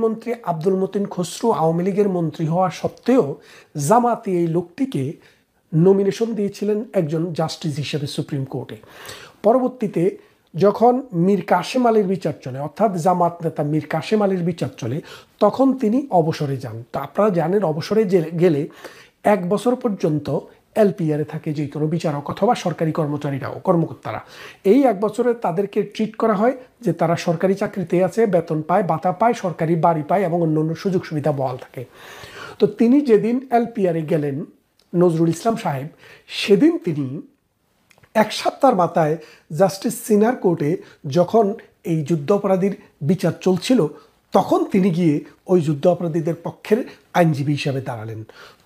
মন্ত্রী আব্দুল মতিন খসরু আওয়ামী লীগের মন্ত্রী হওয়া সত্ত্বেও জামাতি এই লোকটিকে নমিনেশন দিয়েছিলেন একজন জাস্টিস হিসেবে সুপ্রিম কোর্টে। পরবর্তীতে যখন মীর কাশেম আলীর বিচার চলে, অর্থাৎ জামাত নেতা মীর কাশেম আলীর বিচার চলে, তখন তিনি অবসরে যান। তো আপনারা জানেন অবসরে গেলে 1 বছর পর্যন্ত এলপিআরে থাকে যে কোনো বিচারক অথবা সরকারি কর্মচারীরাও, কর্মকর্তারা। এই 1 বছরে তাদেরকে ট্রিট করা হয় যে তারা সরকারি চাকরিতে আছে, বেতন পায়, ভাতা পায়, সরকারি বাড়ি পায় এবং অন্যান্য সুযোগ সুবিধা বহাল থাকে। তো তিনি যেদিন এলপিআরে গেলেন, নজরুল ইসলাম সাহেব, সেদিন তিনি 1 সপ্তাহের মাথায় জাস্টিস সিনার কোর্টে যখন এই যুদ্ধ অপরাধীর বিচার চলছিল, তখন তিনি গিয়ে ওই যুদ্ধ অপরাধীদের পক্ষের আইনজীবী হিসাবে দাঁড়ালেন।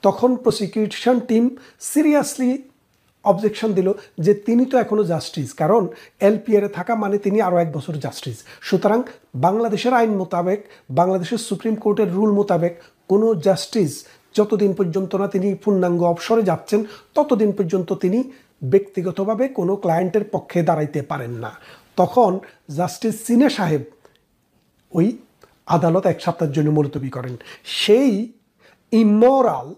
তখন প্রসিকিউশন টিম সিরিয়াসলি অবজেকশন দিল যে তিনি তো এখনও জাস্টিস, কারণ এলপিআরে থাকা মানে তিনি আরও 1 বছর জাস্টিস। সুতরাং বাংলাদেশের আইন মোতাবেক, বাংলাদেশের সুপ্রিম কোর্টের রুল মোতাবেক কোনো জাস্টিস যতদিন পর্যন্ত না তিনি পূর্ণাঙ্গ অবসরে যাচ্ছেন, ততদিন পর্যন্ত তিনি ব্যক্তিগতভাবে কোনো ক্লায়েন্টের পক্ষে দাঁড়াইতে পারেন না। তখন জাস্টিস সিনে সাহেব ওই আদালত 1 সপ্তাহের জন্য মুলতবি করেন। সেই ইমোরাল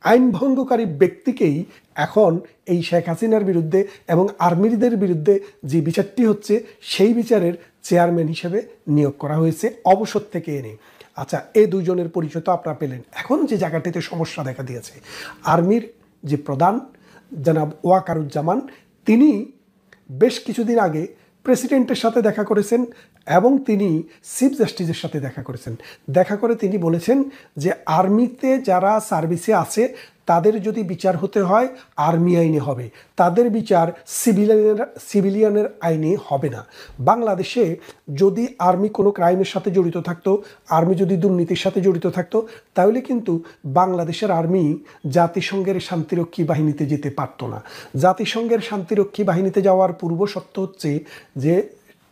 আইন ভঙ্গকারী ব্যক্তিকেই এখন এই শেখ হাসিনার বিরুদ্ধে এবং আর্মিদের বিরুদ্ধে যে বিচারটি হচ্ছে, সেই বিচারের চেয়ারম্যান হিসেবে নিয়োগ করা হয়েছে অবসর থেকে এনে। আচ্ছা, এই দুজনের পরিচয় তো আপনারা পেলেন। এখন যে জায়গাটিতে সমস্যা দেখা দিয়েছে, আর্মির যে প্রধান জনাব ওয়াকারুজ্জামান, তিনি বেশ কিছুদিন আগে প্রেসিডেন্টের সাথে দেখা করেছেন এবং তিনি চিফ জাস্টিসের সাথে দেখা করেছেন। দেখা করে তিনি বলেছেন যে আর্মিতে যারা সার্ভিসে আছে তাদের যদি বিচার হতে হয় আর্মি আইনে হবে, তাদের বিচার সিভিলিয়ানের আইনে হবে না। বাংলাদেশে যদি আর্মি কোনো ক্রাইমের সাথে জড়িত থাকতো, আর্মি যদি দুর্নীতির সাথে জড়িত থাকতো, তাহলে কিন্তু বাংলাদেশের আর্মি জাতিসংঘের শান্তিরক্ষী বাহিনীতে যেতে পারতো না। জাতিসংঘের শান্তিরক্ষী বাহিনীতে যাওয়ার পূর্ব শর্ত হচ্ছে যে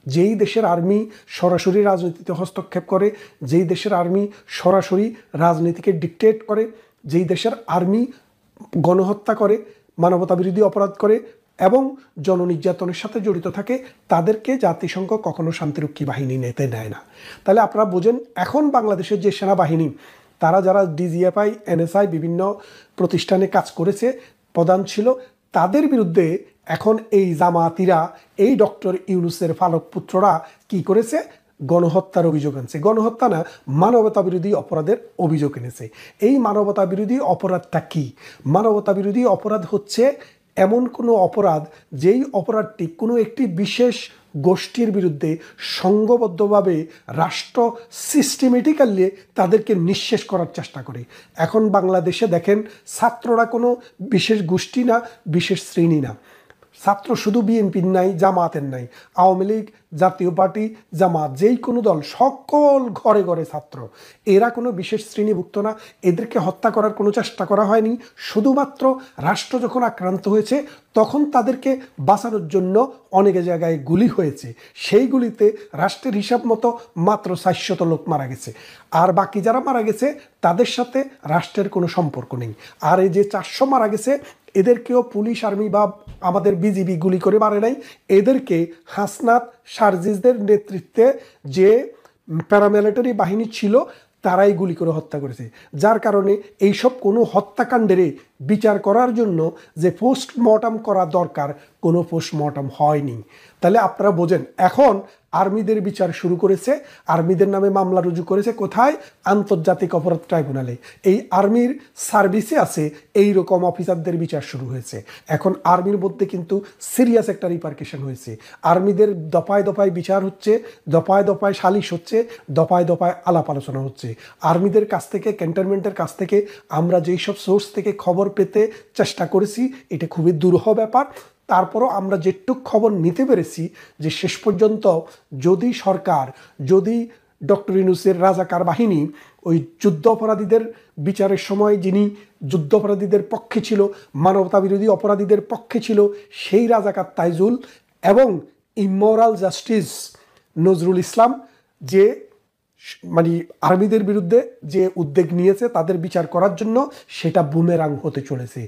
যেই দেশের আর্মি সরাসরি রাজনীতিতে হস্তক্ষেপ করে, যেই দেশের আর্মি সরাসরি রাজনীতিকে ডিকটেট করে, যেই দেশের আর্মি গণহত্যা করে, মানবতা বিরোধী অপরাধ করে এবং জননির্যাতনের সাথে জড়িত থাকে, তাদেরকে জাতিসংঘ কখনো শান্তিরক্ষী বাহিনী নিতে নেয় না। তাহলে আপনারা বোঝেন, এখন বাংলাদেশের যে সেনাবাহিনী, তারা যারা ডিজিএফআই, এনএসআই বিভিন্ন প্রতিষ্ঠানে কাজ করেছে, প্রধান ছিল, তাদের বিরুদ্ধে এখন এই জামাতিরা, এই ডক্টর ইউনূসের ফালক পুত্ররা কি করেছে? গণহত্যার অভিযোগ আনছে। গণহত্যা না, মানবতা বিরোধী অপরাধের অভিযোগ এনেছে। এই মানবতা বিরোধী অপরাধটা কি? মানবতা বিরোধী অপরাধ হচ্ছে এমন কোনো অপরাধ যেই অপরাধটি কোনো একটি বিশেষ গোষ্ঠীর বিরুদ্ধে সংঘবদ্ধভাবে রাষ্ট্র সিস্টেমেটিক্যালি তাদেরকে নিঃশেষ করার চেষ্টা করে। এখন বাংলাদেশে দেখেন, ছাত্ররা কোনো বিশেষ গোষ্ঠী না, বিশেষ শ্রেণী না। ছাত্র শুধু বিএনপির নাই, জামাতের নাই, আওয়ামী লীগ, জাতীয় পার্টি, জামাত, যেই কোনো দল, সকল ঘরে ঘরে ছাত্র। এরা কোনো বিশেষ শ্রেণীভুক্ত না। এদেরকে হত্যা করার কোনো চেষ্টা করা হয়নি। শুধুমাত্র রাষ্ট্র যখন আক্রান্ত হয়েছে, তখন তাদেরকে বাঁচানোর জন্য অনেক জায়গায় গুলি হয়েছে। সেই গুলিতে রাষ্ট্রের হিসাব মতো মাত্র 400 লোক মারা গেছে। আর বাকি যারা মারা গেছে তাদের সাথে রাষ্ট্রের কোনো সম্পর্ক নেই। আর এই যে 400 মারা গেছে, এদেরকেও পুলিশ, আর্মি বা আমাদের বিজিবি গুলি করে মারে নাই। এদেরকে হাসনাত, সার্জিসদের নেতৃত্বে যে প্যারামিলিটারি বাহিনী ছিল, তারাই গুলি করে হত্যা করেছে। যার কারণে এইসব কোনো হত্যাকাণ্ডের বিচার করার জন্য যে পোস্টমর্টম করা দরকার, কোনো পোস্টমর্টম হয়নি। তাহলে আপনারা বোঝেন, এখন আর্মিদের বিচার শুরু করেছে, আর্মিদের নামে মামলা রুজু করেছে কোথায়? আন্তর্জাতিক অপরাধ ট্রাইব্যুনালে। এই আর্মির সার্ভিসে আছে এই রকম অফিসারদের বিচার শুরু হয়েছে। এখন আর্মির মধ্যে কিন্তু সিরিয়াস একটা রিপারকেশন হয়েছে। আর্মিদের দফায় দফায় বিচার হচ্ছে, দফায় দফায় সালিশ হচ্ছে, দফায় দফায় আলাপ আলোচনা হচ্ছে। আর্মিদের কাছ থেকে, ক্যান্টনমেন্টের কাছ থেকে আমরা যেই সব সোর্স থেকে খবর পেতে চেষ্টা করেছি, এটা খুবই দুরূহ ব্যাপার। তারপরও আমরা যেটুক খবর নিতে পেরেছি যে শেষ পর্যন্ত যদি সরকার, যদি ডক্টর ইউনূসের রাজাকার বাহিনী ওই যুদ্ধ অপরাধীদের বিচারের সময় যিনি যুদ্ধ অপরাধীদের পক্ষে ছিল, মানবতা বিরোধী অপরাধীদের পক্ষে ছিল, সেই রাজাকার তাইজুল এবং ইমোরাল জাস্টিস নজরুল ইসলাম, যে মানে আর্মিদের বিরুদ্ধে যে উদ্যোগ নিয়েছে তাদের বিচার করার জন্য, সেটা বুমেরাং হতে চলেছে।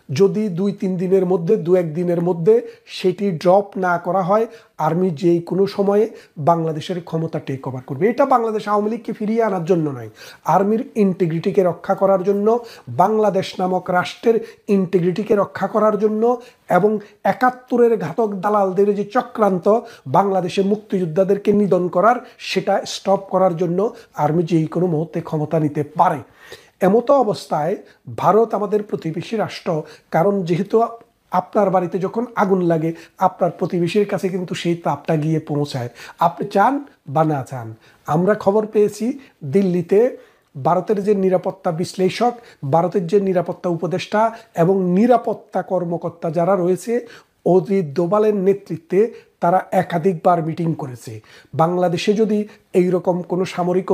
যদি 2-3 দিনের মধ্যে 2-1 দিনের মধ্যে সেটি ড্রপ না করা হয়, আর্মি যেই কোনো সময়ে বাংলাদেশের ক্ষমতা টেক ওভার করবে। এটা বাংলাদেশ আওয়ামী লীগকে ফিরিয়ে আনার জন্য নয়, আর্মির ইন্টিগ্রিটিকে রক্ষা করার জন্য, বাংলাদেশ নামক রাষ্ট্রের ইন্টিগ্রিটিকে রক্ষা করার জন্য, এবং 71-এর ঘাতক দালালদের যে চক্রান্ত বাংলাদেশে মুক্তিযোদ্ধাদেরকে নিধন করার, সেটা স্টপ করার জন্য আর্মি যেই কোনো মুহূর্তে ক্ষমতা নিতে পারে। এমতো অবস্থায় ভারত আমাদের প্রতিবেশী রাষ্ট্র, কারণ যেহেতু আপনার বাড়িতে যখন আগুন লাগে আপনার প্রতিবেশীর কাছে কিন্তু সেই তাপটা গিয়ে পৌঁছায়, আপনি চান বা না চান। আমরা খবর পেয়েছি দিল্লিতে ভারতের যে নিরাপত্তা বিশ্লেষক, ভারতের যে নিরাপত্তা উপদেষ্টা এবং নিরাপত্তা কর্মকর্তা যারা রয়েছে, অজিত দোভালের নেতৃত্বে তারা একাধিকবার মিটিং করেছে। বাংলাদেশে যদি এইরকম কোনো সামরিক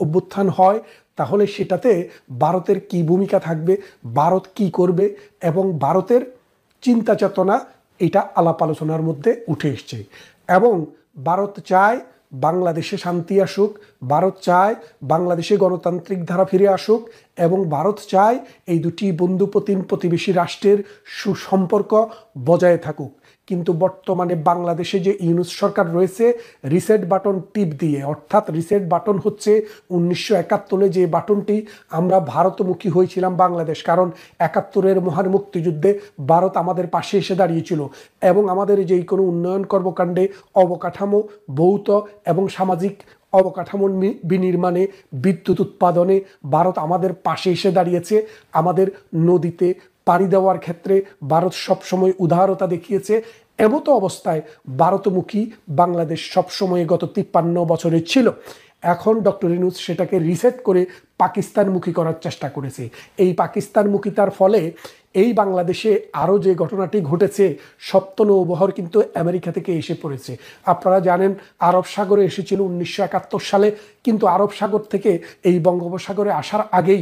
অভ্যুত্থান হয় তাহলে সেটাতে ভারতের কি ভূমিকা থাকবে, ভারত কি করবে, এবং ভারতের চিন্তা চেতনা, এটা আলাপ আলোচনার মধ্যে উঠে এসছে। এবং ভারত চায় বাংলাদেশে শান্তি আসুক, ভারত চায় বাংলাদেশে গণতান্ত্রিক ধারা ফিরে আসুক, এবং ভারত চায় এই দুটি বন্ধুপ্রতিম প্রতিবেশী রাষ্ট্রের সুসম্পর্ক বজায় থাকুক। কিন্তু বর্তমানে বাংলাদেশে যে ইউনূস সরকার রয়েছে, রিসেট বাটন টিপ দিয়ে, অর্থাৎ রিসেট বাটন হচ্ছে 1971 যে বাটনটি আমরা ভারতমুখী হয়েছিলাম বাংলাদেশ, কারণ 71-এর মহান মুক্তিযুদ্ধে ভারত আমাদের পাশে এসে দাঁড়িয়েছিল এবং আমাদের যেই কোনো উন্নয়ন কর্মকাণ্ডে, অবকাঠামো, ভৌত এবং সামাজিক অবকাঠামোর বিনির্মাণে, বিদ্যুৎ উৎপাদনে ভারত আমাদের পাশে এসে দাঁড়িয়েছে। আমাদের নদীতে পাড়ি দেওয়ার ক্ষেত্রে ভারত সবসময় উদারতা দেখিয়েছে। এমতো অবস্থায় ভারতমুখী বাংলাদেশ সবসময় গত 53 বছরে ছিল। এখন ডক্টর ইউনূস সেটাকে রিসেট করে পাকিস্তানমুখী করার চেষ্টা করেছে। এই পাকিস্তানমুখিতার ফলে এই বাংলাদেশে আরও যে ঘটনাটি ঘটেছে, সপ্ত নৌবহর কিন্তু আমেরিকা থেকে এসে পড়েছে। আপনারা জানেন আরব সাগরে এসেছিল 1971 সালে, কিন্তু আরব সাগর থেকে এই বঙ্গোপসাগরে আসার আগেই